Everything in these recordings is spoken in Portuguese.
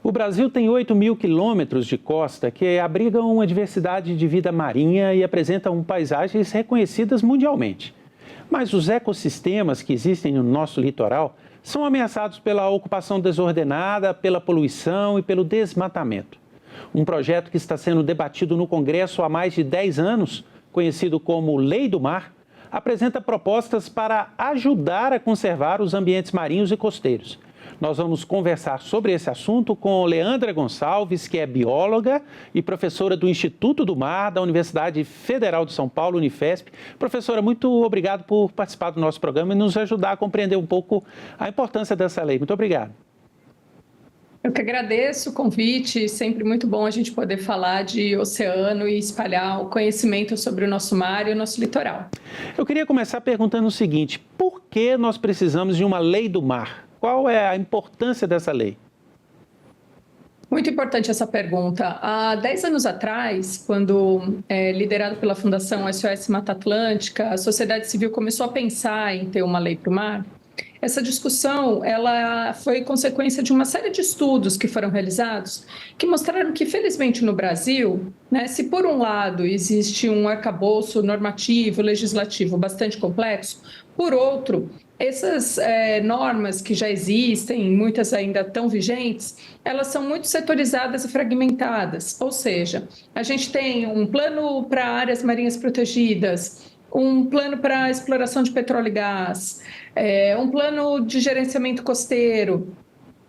O Brasil tem 8.000 quilômetros de costa que abrigam uma diversidade de vida marinha e apresentam paisagens reconhecidas mundialmente. Mas os ecossistemas que existem no nosso litoral são ameaçados pela ocupação desordenada, pela poluição e pelo desmatamento. Um projeto que está sendo debatido no Congresso há mais de 10 anos, conhecido como Lei do Mar, apresenta propostas para ajudar a conservar os ambientes marinhos e costeiros. Nós vamos conversar sobre esse assunto com Leandra Gonçalves, que é bióloga e professora do Instituto do Mar da Universidade Federal de São Paulo, Unifesp. Professora, muito obrigado por participar do nosso programa e nos ajudar a compreender um pouco a importância dessa lei. Muito obrigado. Eu que agradeço o convite, sempre muito bom a gente poder falar de oceano e espalhar o conhecimento sobre o nosso mar e o nosso litoral. Eu queria começar perguntando o seguinte: por que nós precisamos de uma lei do mar? Qual é a importância dessa lei? Muito importante essa pergunta. Há 10 anos atrás, quando liderado pela Fundação SOS Mata Atlântica, a sociedade civil começou a pensar em ter uma lei para o mar. Essa discussão ela foi consequência de uma série de estudos que foram realizados que mostraram que, felizmente, no Brasil, se por um lado existe um arcabouço normativo, legislativo bastante complexo, por outro, essas normas que já existem, muitas ainda estão vigentes, elas são muito setorizadas e fragmentadas, ou seja, a gente tem um plano para áreas marinhas protegidas, um plano para exploração de petróleo e gás, um plano de gerenciamento costeiro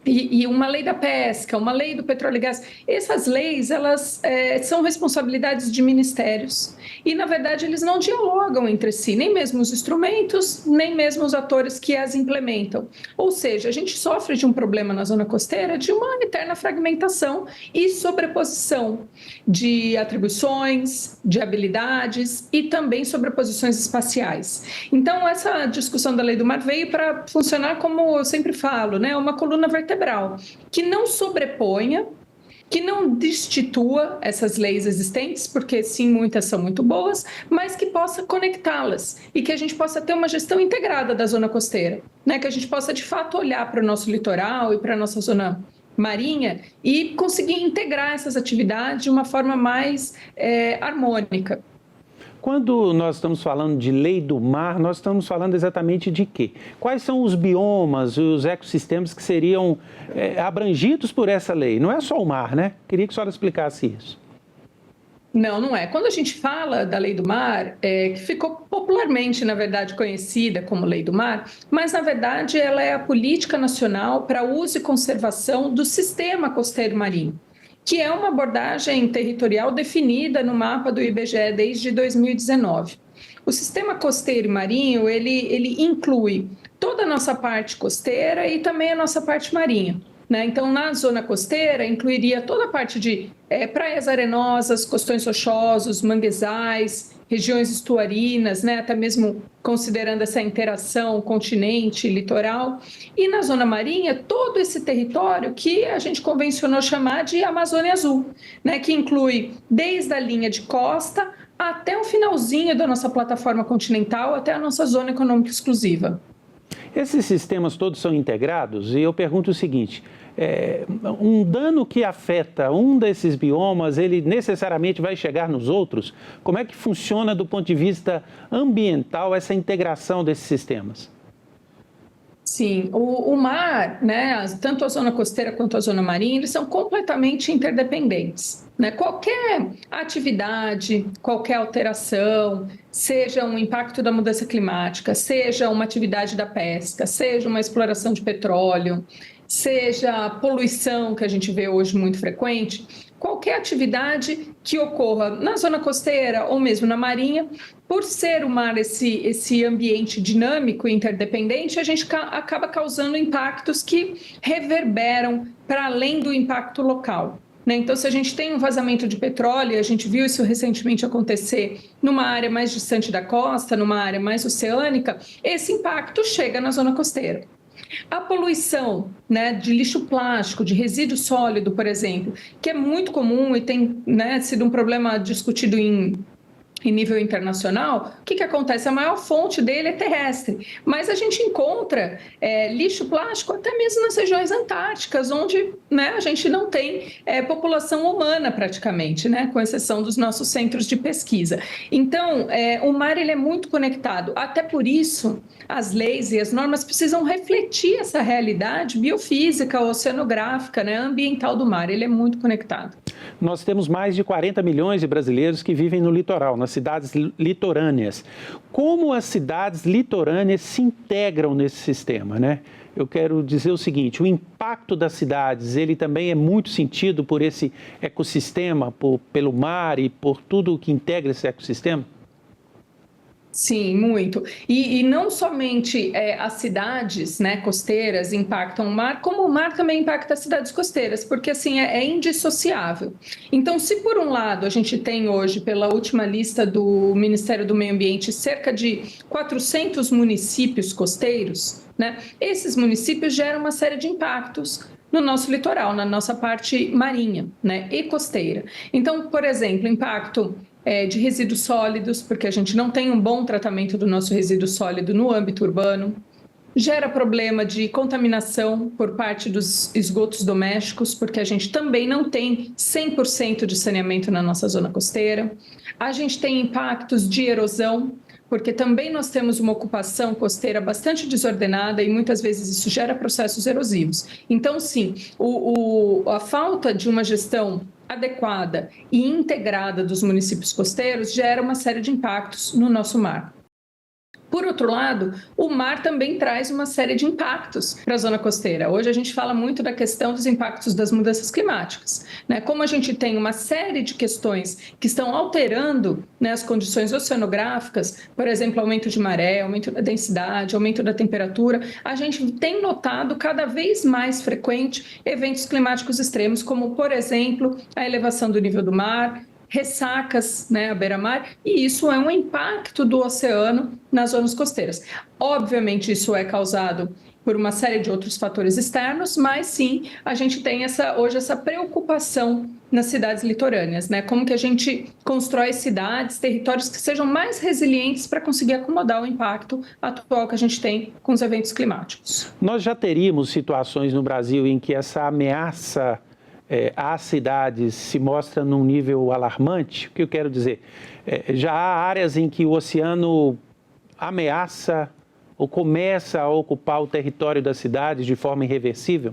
e uma lei da pesca, uma lei do petróleo e gás. Essas leis, elas são responsabilidades de ministérios e, na verdade, eles não dialogam entre si, nem mesmo os instrumentos, nem mesmo os atores que as implementam. Ou seja, a gente sofre de um problema na zona costeira de uma eterna fragmentação e sobreposição de atribuições, de habilidades e também sobreposições espaciais. Então, essa discussão da Lei do Mar veio para funcionar, como eu sempre falo, uma coluna vertebral, que não sobreponha, que não destitua essas leis existentes, porque sim, muitas são muito boas, mas que possa conectá-las e que a gente possa ter uma gestão integrada da zona costeira, que a gente possa de fato olhar para o nosso litoral e para a nossa zona marinha e conseguir integrar essas atividades de uma forma mais harmônica. Quando nós estamos falando de lei do mar, nós estamos falando exatamente de quê? Quais são os biomas e os ecossistemas que seriam abrangidos por essa lei? Não é só o mar, né? Queria que a senhora explicasse isso. Não, não é. Quando a gente fala da Lei do Mar, que ficou popularmente, na verdade, conhecida como Lei do Mar, mas, na verdade, ela é a política nacional para uso e conservação do sistema costeiro marinho, que é uma abordagem territorial definida no mapa do IBGE desde 2019. O sistema costeiro e marinho, ele inclui toda a nossa parte costeira e também a nossa parte marinha. Então, na zona costeira, incluiria toda a parte de praias arenosas, costões rochosos, manguezais, regiões estuarinas, até mesmo considerando essa interação continente, litoral. E na zona marinha, todo esse território que a gente convencionou chamar de Amazônia Azul, que inclui desde a linha de costa até o finalzinho da nossa plataforma continental, até a nossa zona econômica exclusiva. Esses sistemas todos são integrados e eu pergunto o seguinte: um dano que afeta um desses biomas, ele necessariamente vai chegar nos outros? Como é que funciona do ponto de vista ambiental essa integração desses sistemas? Sim, o mar, tanto a zona costeira quanto a zona marinha, eles são completamente interdependentes. Qualquer atividade, qualquer alteração, seja um impacto da mudança climática, seja uma atividade da pesca, seja uma exploração de petróleo, seja a poluição que a gente vê hoje muito frequente, qualquer atividade que ocorra na zona costeira ou mesmo na marinha, por ser o mar esse ambiente dinâmico e interdependente, a gente acaba causando impactos que reverberam para além do impacto local. Então, se a gente tem um vazamento de petróleo, a gente viu isso recentemente acontecer numa área mais distante da costa, numa área mais oceânica, esse impacto chega na zona costeira. A poluição de lixo plástico, de resíduo sólido, por exemplo, que é muito comum e tem sido um problema discutido em em nível internacional, o que acontece? A maior fonte dele é terrestre, mas a gente encontra lixo plástico até mesmo nas regiões antárticas, onde, né, a gente não tem população humana praticamente, né, com exceção dos nossos centros de pesquisa. Então, o mar ele é muito conectado, até por isso as leis e as normas precisam refletir essa realidade biofísica, oceanográfica, né, ambiental do mar, ele é muito conectado. Nós temos mais de 40 milhões de brasileiros que vivem no litoral, nas cidades litorâneas. Como as cidades litorâneas se integram nesse sistema, né? Eu quero dizer o seguinte, o impacto das cidades, ele também é muito sentido por esse ecossistema, pelo mar e por tudo que integra esse ecossistema? Sim, muito. E não somente as cidades, né, costeiras impactam o mar, como o mar também impacta as cidades costeiras, porque assim é indissociável. Então, se por um lado a gente tem hoje, pela última lista do Ministério do Meio Ambiente, cerca de 400 municípios costeiros, né, esses municípios geram uma série de impactos no nosso litoral, na nossa parte marinha, né, e costeira. Então, por exemplo, impacto de resíduos sólidos, porque a gente não tem um bom tratamento do nosso resíduo sólido no âmbito urbano, gera problema de contaminação por parte dos esgotos domésticos, porque a gente também não tem 100% de saneamento na nossa zona costeira, a gente tem impactos de erosão, porque também nós temos uma ocupação costeira bastante desordenada e muitas vezes isso gera processos erosivos. Então, sim, a falta de uma gestão adequada e integrada dos municípios costeiros gera uma série de impactos no nosso mar. Por outro lado, o mar também traz uma série de impactos para a zona costeira. Hoje a gente fala muito da questão dos impactos das mudanças climáticas, né? Como a gente tem uma série de questões que estão alterando, né, as condições oceanográficas, por exemplo, aumento de maré, aumento da densidade, aumento da temperatura, a gente tem notado cada vez mais frequente eventos climáticos extremos, como, por exemplo, a elevação do nível do mar, ressacas, né, à beira-mar, e isso é um impacto do oceano nas zonas costeiras. Obviamente, isso é causado por uma série de outros fatores externos, mas sim, a gente tem hoje essa preocupação nas cidades litorâneas, né? Como que a gente constrói cidades, territórios que sejam mais resilientes para conseguir acomodar o impacto atual que a gente tem com os eventos climáticos. Nós já teríamos situações no Brasil em que essa ameaça às cidades se mostra num nível alarmante. O que eu quero dizer? Já há áreas em que o oceano ameaça ou começa a ocupar o território das cidades de forma irreversível?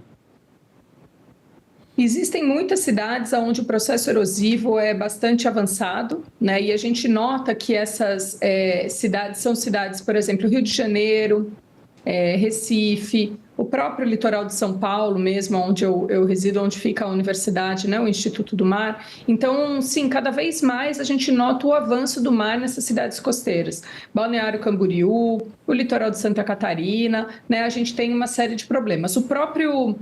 Existem muitas cidades onde o processo erosivo é bastante avançado, né? E a gente nota que essas cidades são cidades, por exemplo, Rio de Janeiro, Recife, o próprio litoral de São Paulo mesmo, onde eu resido, onde fica a universidade, né, o Instituto do Mar. Então, sim, cada vez mais a gente nota o avanço do mar nessas cidades costeiras. Balneário Camboriú, o litoral de Santa Catarina, né, a gente tem uma série de problemas. O próprio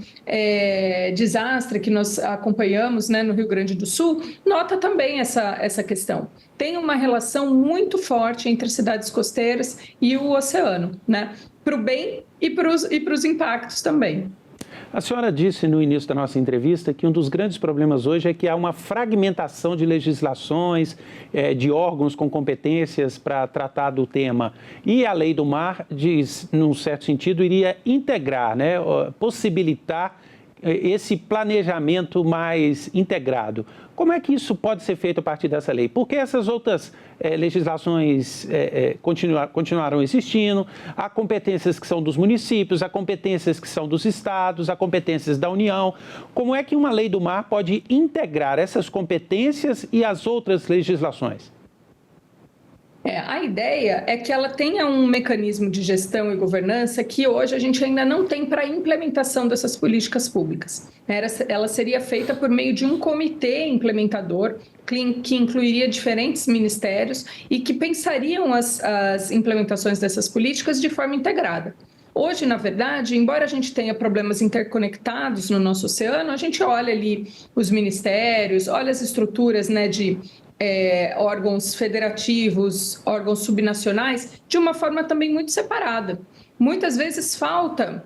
desastre que nós acompanhamos, né, no Rio Grande do Sul, nota também essa questão. Tem uma relação muito forte entre as cidades costeiras e o oceano, né? Para o bem e para os impactos também. A senhora disse no início da nossa entrevista que um dos grandes problemas hoje é que há uma fragmentação de legislações, de órgãos com competências para tratar do tema. E a Lei do Mar, num certo sentido, iria integrar, né, possibilitar esse planejamento mais integrado. Como é que isso pode ser feito a partir dessa lei? Porque essas outras legislações continuarão existindo, há competências que são dos municípios, há competências que são dos estados, há competências da União. Como é que uma lei do mar pode integrar essas competências e as outras legislações? A ideia é que ela tenha um mecanismo de gestão e governança que hoje a gente ainda não tem para a implementação dessas políticas públicas. Ela seria feita por meio de um comitê implementador que incluiria diferentes ministérios e que pensariam as implementações dessas políticas de forma integrada. Hoje, na verdade, embora a gente tenha problemas interconectados no nosso oceano, a gente olha ali os ministérios, olha as estruturas, né, de órgãos federativos, órgãos subnacionais, de uma forma também muito separada. Muitas vezes falta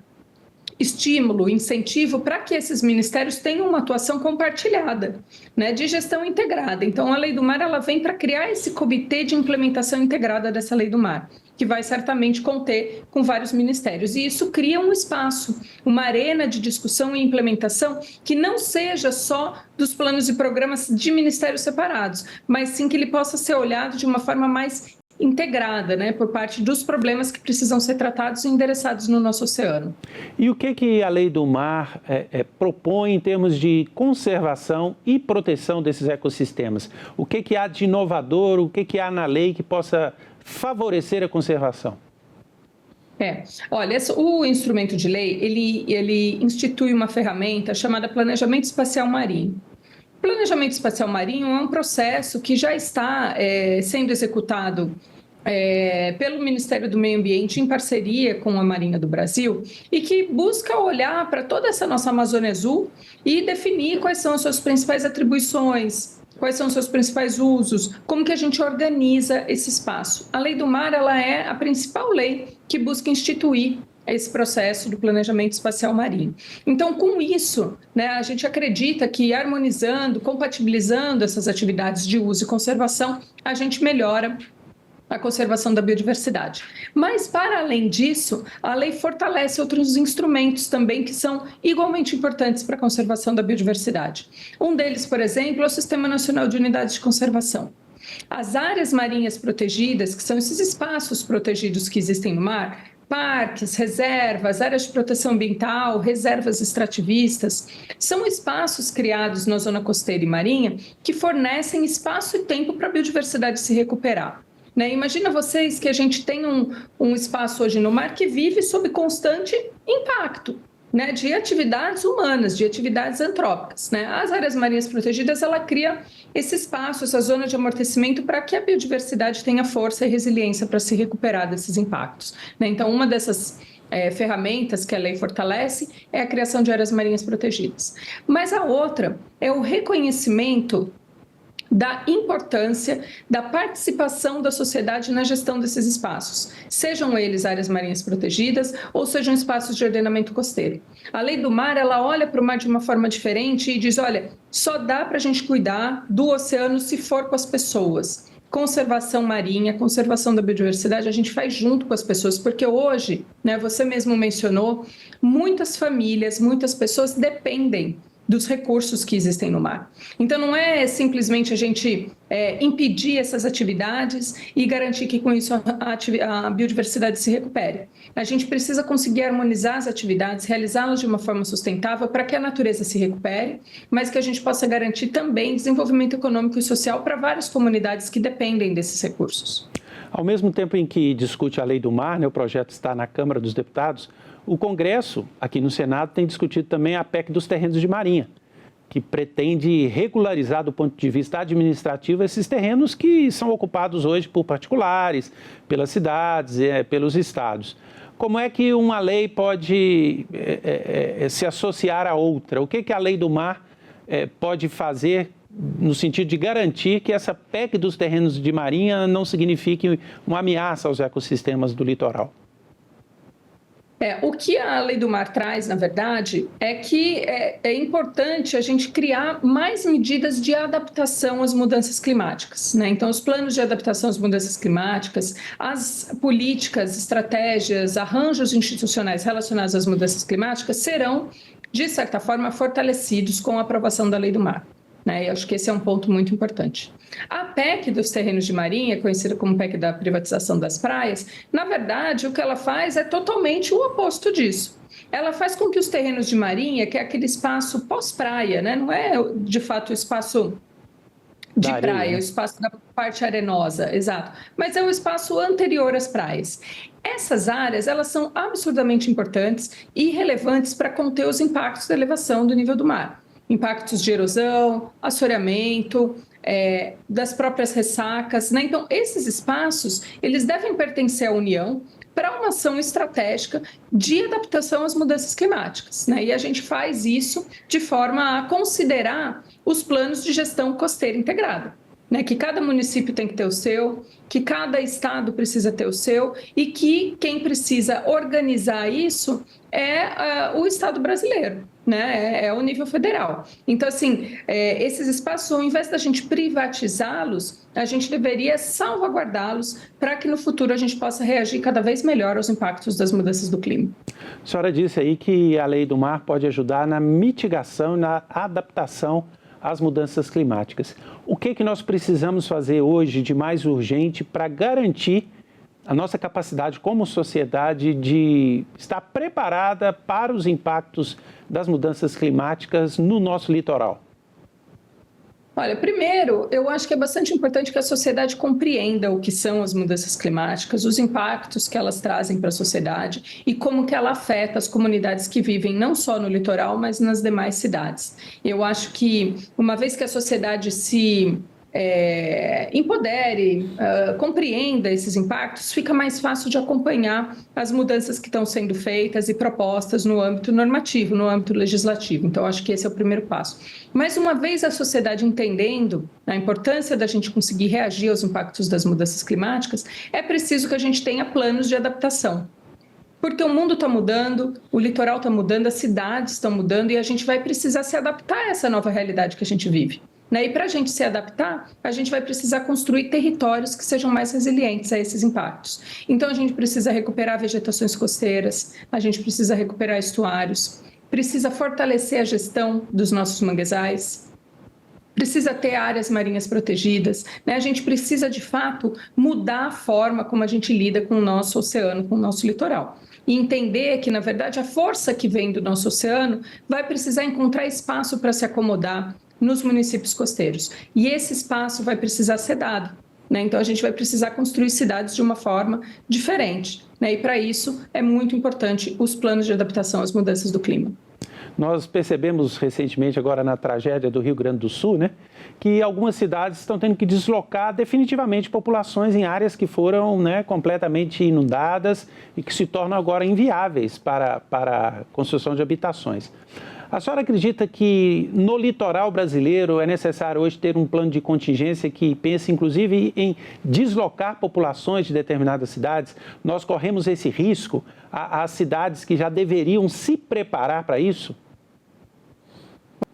estímulo, incentivo para que esses ministérios tenham uma atuação compartilhada, né, de gestão integrada. Então, a Lei do Mar ela vem para criar esse comitê de implementação integrada dessa Lei do Mar, que vai certamente conter com vários ministérios. E isso cria um espaço, uma arena de discussão e implementação que não seja só dos planos e programas de ministérios separados, mas sim que ele possa ser olhado de uma forma mais integrada, né, por parte dos problemas que precisam ser tratados e endereçados no nosso oceano. E o que a Lei do Mar propõe em termos de conservação e proteção desses ecossistemas? O que há de inovador, o que há na lei que possa favorecer a conservação? Olha, o instrumento de lei, ele institui uma ferramenta chamada Planejamento Espacial Marinho. O Planejamento Espacial Marinho é um processo que já está sendo executado pelo Ministério do Meio Ambiente em parceria com a Marinha do Brasil e que busca olhar para toda essa nossa Amazônia Azul e definir quais são as suas principais atribuições, quais são os seus principais usos, como que a gente organiza esse espaço. A Lei do Mar ela é a principal lei que busca instituir esse processo do planejamento espacial marinho. Então, com isso, né, a gente acredita que harmonizando, compatibilizando essas atividades de uso e conservação, a gente melhora a conservação da biodiversidade. Mas, para além disso, a lei fortalece outros instrumentos também que são igualmente importantes para a conservação da biodiversidade. Um deles, por exemplo, é o Sistema Nacional de Unidades de Conservação. As áreas marinhas protegidas, que são esses espaços protegidos que existem no mar, parques, reservas, áreas de proteção ambiental, reservas extrativistas, são espaços criados na zona costeira e marinha que fornecem espaço e tempo para a biodiversidade se recuperar. Né? Imagina vocês que a gente tem um espaço hoje no mar que vive sob constante impacto, né, de atividades humanas, de atividades antrópicas. Né? As áreas marinhas protegidas, ela cria esse espaço, essa zona de amortecimento para que a biodiversidade tenha força e resiliência para se recuperar desses impactos. Né? Então, uma dessas ferramentas que a lei fortalece é a criação de áreas marinhas protegidas. Mas a outra é o reconhecimento da importância da participação da sociedade na gestão desses espaços, sejam eles áreas marinhas protegidas ou sejam espaços de ordenamento costeiro. A Lei do Mar, ela olha para o mar de uma forma diferente e diz, olha, só dá para a gente cuidar do oceano se for com as pessoas. Conservação marinha, conservação da biodiversidade, a gente faz junto com as pessoas, porque hoje, né, você mesmo mencionou, muitas famílias, muitas pessoas dependem dos recursos que existem no mar. Então, não é simplesmente a gente impedir essas atividades e garantir que com isso a biodiversidade se recupere. A gente precisa conseguir harmonizar as atividades, realizá-las de uma forma sustentável para que a natureza se recupere, mas que a gente possa garantir também desenvolvimento econômico e social para várias comunidades que dependem desses recursos. Ao mesmo tempo em que discute a Lei do Mar, né, o projeto está na Câmara dos Deputados, o Congresso, aqui no Senado, tem discutido também a PEC dos terrenos de marinha, que pretende regularizar do ponto de vista administrativo esses terrenos que são ocupados hoje por particulares, pelas cidades, pelos estados. Como é que uma lei pode se associar a outra? O que a Lei do Mar pode fazer no sentido de garantir que essa PEC dos terrenos de marinha não signifique uma ameaça aos ecossistemas do litoral? O que a Lei do Mar traz, na verdade, é que é importante a gente criar mais medidas de adaptação às mudanças climáticas, né? Então, os planos de adaptação às mudanças climáticas, as políticas, estratégias, arranjos institucionais relacionados às mudanças climáticas serão, de certa forma, fortalecidos com a aprovação da Lei do Mar. Eu acho que esse é um ponto muito importante. A PEC dos terrenos de marinha, conhecida como PEC da privatização das praias, na verdade, o que ela faz é totalmente o oposto disso. Ela faz com que os terrenos de marinha, que é aquele espaço pós-praia, né? Não é de fato o espaço de praia, o espaço da parte arenosa, exato, mas é o espaço anterior às praias. Essas áreas, elas são absurdamente importantes e relevantes para conter os impactos da elevação do nível do mar. Impactos de erosão, assoreamento, das próprias ressacas, né? Então, esses espaços, eles devem pertencer à União para uma ação estratégica de adaptação às mudanças climáticas, né? E a gente faz isso de forma a considerar os planos de gestão costeira integrada. né, que cada município tem que ter o seu, que cada estado precisa ter o seu e que quem precisa organizar isso é o Estado brasileiro, né, é o nível federal. Então, assim, esses espaços, ao invés da gente privatizá-los, a gente deveria salvaguardá-los para que no futuro a gente possa reagir cada vez melhor aos impactos das mudanças do clima. A senhora disse aí que a Lei do Mar pode ajudar na mitigação e na adaptação às mudanças climáticas. O que nós precisamos fazer hoje de mais urgente para garantir a nossa capacidade como sociedade de estar preparada para os impactos das mudanças climáticas no nosso litoral? Olha, primeiro, eu acho que é bastante importante que a sociedade compreenda o que são as mudanças climáticas, os impactos que elas trazem para a sociedade e como que ela afeta as comunidades que vivem não só no litoral, mas nas demais cidades. Eu acho que, uma vez que a sociedade se empodere, compreenda esses impactos, fica mais fácil de acompanhar as mudanças que estão sendo feitas e propostas no âmbito normativo, no âmbito legislativo. Então, acho que esse é o primeiro passo. Mas, uma vez a sociedade entendendo a importância da gente conseguir reagir aos impactos das mudanças climáticas, é preciso que a gente tenha planos de adaptação. Porque o mundo está mudando, o litoral está mudando, as cidades estão mudando e a gente vai precisar se adaptar a essa nova realidade que a gente vive. E para a gente se adaptar, a gente vai precisar construir territórios que sejam mais resilientes a esses impactos. Então, a gente precisa recuperar vegetações costeiras, a gente precisa recuperar estuários, precisa fortalecer a gestão dos nossos manguezais, precisa ter áreas marinhas protegidas, A gente precisa, de fato, mudar a forma como a gente lida com o nosso oceano, com o nosso litoral. E entender que, na verdade, a força que vem do nosso oceano vai precisar encontrar espaço para se acomodar nos municípios costeiros. E esse espaço vai precisar ser dado, Então, a gente vai precisar construir cidades de uma forma diferente, E para isso é muito importante os planos de adaptação às mudanças do clima. Nós percebemos recentemente, agora na tragédia do Rio Grande do Sul, que algumas cidades estão tendo que deslocar definitivamente populações em áreas que foram completamente inundadas e que se tornam agora inviáveis para a construção de habitações. A senhora acredita que no litoral brasileiro é necessário hoje ter um plano de contingência que pense, inclusive, em deslocar populações de determinadas cidades? Nós corremos esse risco às cidades que já deveriam se preparar para isso?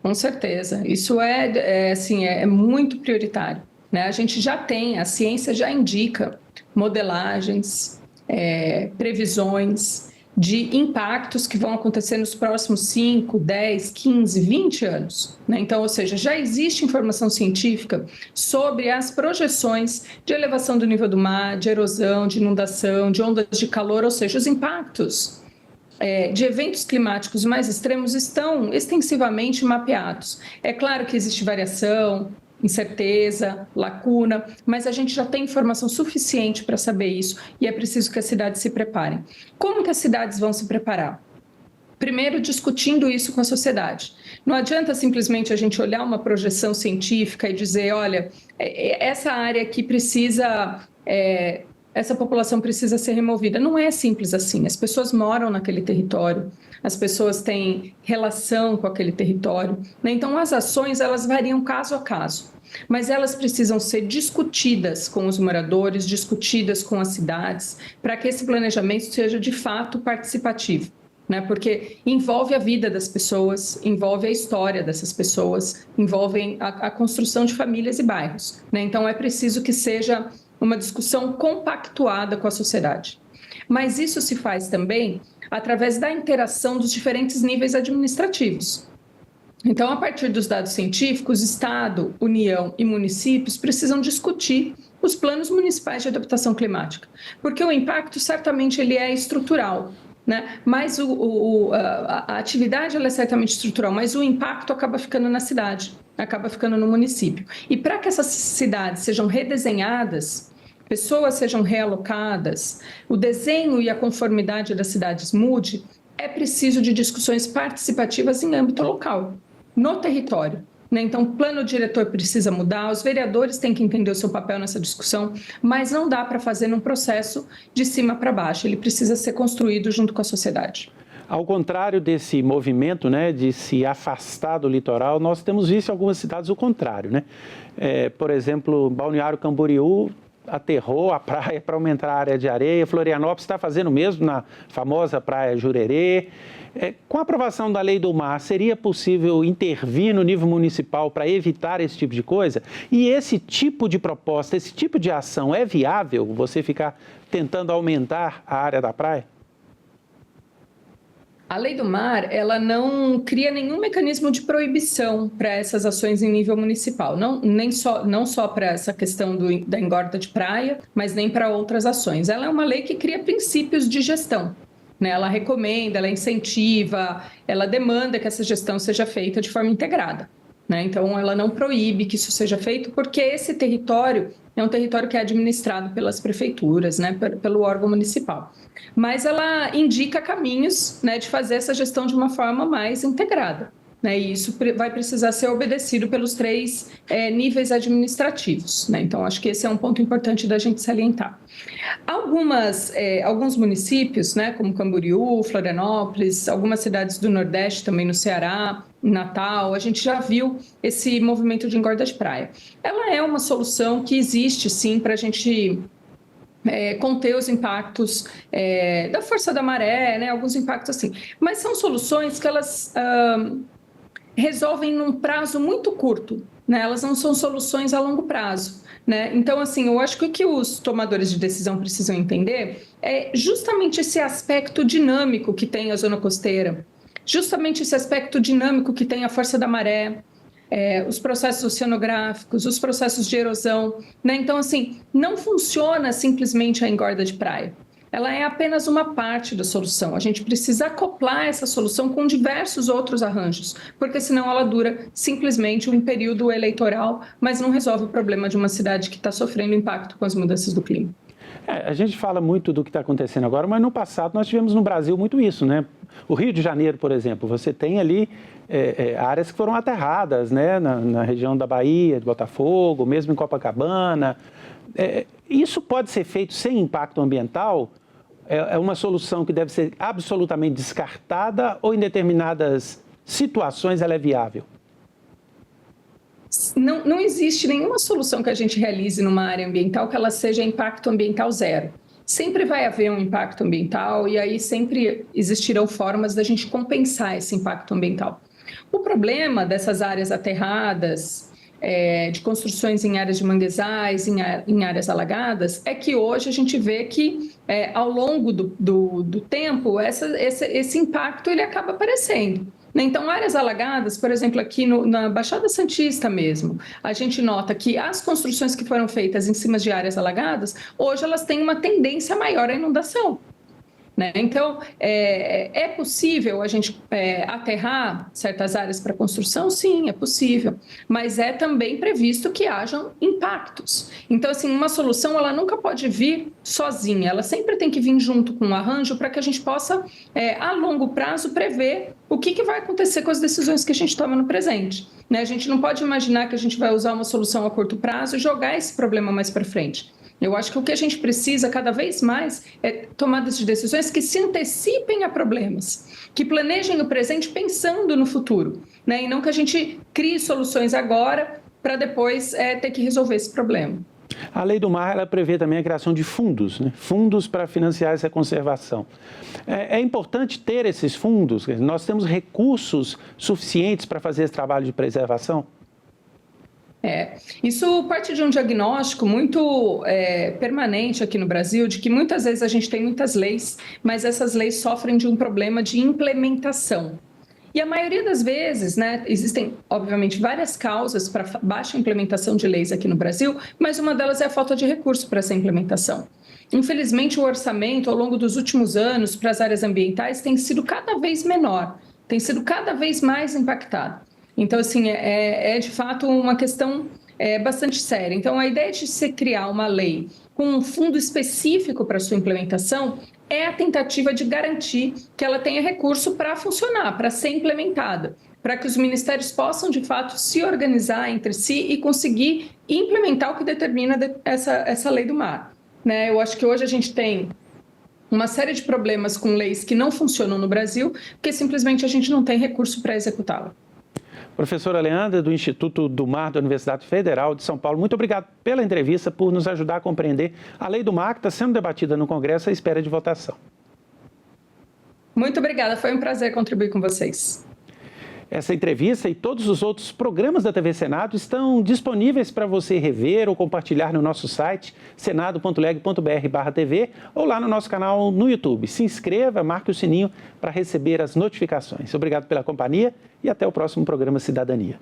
Com certeza. Isso é muito prioritário, A gente já tem, a ciência já indica modelagens, previsões de impactos que vão acontecer nos próximos 5, 10, 15, 20 anos. Então, ou seja, já existe informação científica sobre as projeções de elevação do nível do mar, de erosão, de inundação, de ondas de calor, ou seja, os impactos de eventos climáticos mais extremos estão extensivamente mapeados. É claro que existe variação, incerteza, lacuna, mas a gente já tem informação suficiente para saber isso e é preciso que as cidades se preparem. Como que as cidades vão se preparar? Primeiro, discutindo isso com a sociedade. Não adianta simplesmente a gente olhar uma projeção científica e dizer, olha, essa área aqui precisa... essa população precisa ser removida. Não é simples assim. As pessoas moram naquele território, as pessoas têm relação com aquele território. Então, as ações, elas variam caso a caso, mas elas precisam ser discutidas com os moradores, discutidas com as cidades, para que esse planejamento seja, de fato, participativo. Porque envolve a vida das pessoas, envolve a história dessas pessoas, envolve a construção de famílias e bairros. Então, é preciso que seja uma discussão compactuada com a sociedade. Mas isso se faz também através da interação dos diferentes níveis administrativos. Então, a partir dos dados científicos, Estado, União e municípios precisam discutir os planos municipais de adaptação climática, porque o impacto certamente ele é estrutural, mas a atividade ela é certamente estrutural, mas o impacto acaba ficando na cidade, acaba ficando no município. E para que essas cidades sejam redesenhadas, pessoas sejam realocadas, o desenho e a conformidade das cidades mude, é preciso de discussões participativas em âmbito local, no território. Então, o plano diretor precisa mudar, os vereadores têm que entender o seu papel nessa discussão, mas não dá para fazer num processo de cima para baixo, ele precisa ser construído junto com a sociedade. Ao contrário desse movimento, né, de se afastar do litoral, nós temos visto em algumas cidades o contrário, né? Por exemplo, Balneário Camboriú aterrou a praia para aumentar a área de areia. Florianópolis está fazendo o mesmo na famosa praia Jurerê. Com a aprovação da Lei do Mar, seria possível intervir no nível municipal para evitar esse tipo de coisa? E esse tipo de proposta, esse tipo de ação é viável? Você ficar tentando aumentar a área da praia? A Lei do Mar, ela não cria nenhum mecanismo de proibição para essas ações em nível municipal, não só para essa questão da engorda de praia, mas nem para outras ações. Ela é uma lei que cria princípios de gestão, né? Ela recomenda, ela incentiva, ela demanda que essa gestão seja feita de forma integrada, né? Então, ela não proíbe que isso seja feito, porque esse território é um território que é administrado pelas prefeituras, né, pelo órgão municipal. Mas ela indica caminhos, né, de fazer essa gestão de uma forma mais integrada, né, e isso vai precisar ser obedecido pelos 3 níveis administrativos, né? Então, acho que esse é um ponto importante da gente salientar. Alguns municípios, né, como Camboriú, Florianópolis, algumas cidades do Nordeste, também no Ceará, Natal, a gente já viu esse movimento de engorda de praia. Ela é uma solução que existe, sim, para a gente conter os impactos da força da maré, né, alguns impactos assim. Mas são soluções que elas resolvem num prazo muito curto, né? Elas não são soluções a longo prazo, né? Então, assim, eu acho que o que os tomadores de decisão precisam entender é justamente esse aspecto dinâmico que tem a zona costeira, justamente esse aspecto dinâmico que tem a força da maré, os processos oceanográficos, os processos de erosão, né? Então, assim, não funciona simplesmente a engorda de praia. Ela é apenas uma parte da solução. A gente precisa acoplar essa solução com diversos outros arranjos, porque senão ela dura simplesmente um período eleitoral, mas não resolve o problema de uma cidade que está sofrendo impacto com as mudanças do clima. A gente fala muito do que está acontecendo agora, mas no passado nós tivemos no Brasil muito isso, né? O Rio de Janeiro, por exemplo, você tem ali áreas que foram aterradas, né? Na região da Bahia, de Botafogo, mesmo em Copacabana. Isso pode ser feito sem impacto ambiental? É uma solução que deve ser absolutamente descartada ou em determinadas situações ela é viável? Não existe nenhuma solução que a gente realize numa área ambiental que ela seja impacto ambiental zero. Sempre vai haver um impacto ambiental e aí sempre existirão formas da gente compensar esse impacto ambiental. O problema dessas áreas aterradas, de construções em áreas de manguezais, em áreas alagadas, é que hoje a gente vê que ao longo do tempo esse impacto ele acaba aparecendo. Então, áreas alagadas, por exemplo, aqui na Baixada Santista mesmo, a gente nota que as construções que foram feitas em cima de áreas alagadas, hoje elas têm uma tendência maior à inundação, né? Então, é possível a gente aterrar certas áreas para construção? Sim, é possível, mas é também previsto que hajam impactos. Então, assim, uma solução ela nunca pode vir sozinha, ela sempre tem que vir junto com um arranjo para que a gente possa, a longo prazo, prever o que vai acontecer com as decisões que a gente toma no presente, né? A gente não pode imaginar que a gente vai usar uma solução a curto prazo e jogar esse problema mais para frente. Eu acho que o que a gente precisa cada vez mais é tomadas de decisões que se antecipem a problemas, que planejem o presente pensando no futuro, né? E não que a gente crie soluções agora para depois ter que resolver esse problema. A Lei do Mar ela prevê também a criação de fundos, né? Fundos para financiar essa conservação. É importante ter esses fundos? Nós temos recursos suficientes para fazer esse trabalho de preservação? Isso parte de um diagnóstico muito permanente aqui no Brasil, de que muitas vezes a gente tem muitas leis, mas essas leis sofrem de um problema de implementação. E a maioria das vezes, né, existem, obviamente, várias causas para baixa implementação de leis aqui no Brasil, mas uma delas é a falta de recurso para essa implementação. Infelizmente, o orçamento, ao longo dos últimos anos, para as áreas ambientais tem sido cada vez menor, tem sido cada vez mais impactado. Então, assim, de fato uma questão bastante séria. Então, a ideia de se criar uma lei com um fundo específico para sua implementação é a tentativa de garantir que ela tenha recurso para funcionar, para ser implementada, para que os ministérios possam, de fato, se organizar entre si e conseguir implementar o que determina essa lei do mar, né? Eu acho que hoje a gente tem uma série de problemas com leis que não funcionam no Brasil, porque simplesmente a gente não tem recurso para executá-la. Professora Leandra, do Instituto do Mar da Universidade Federal de São Paulo, muito obrigado pela entrevista, por nos ajudar a compreender a lei do mar que está sendo debatida no Congresso à espera de votação. Muito obrigada, foi um prazer contribuir com vocês. Essa entrevista e todos os outros programas da TV Senado estão disponíveis para você rever ou compartilhar no nosso site senado.leg.br/tv ou lá no nosso canal no YouTube. Se inscreva, marque o sininho para receber as notificações. Obrigado pela companhia e até o próximo programa Cidadania.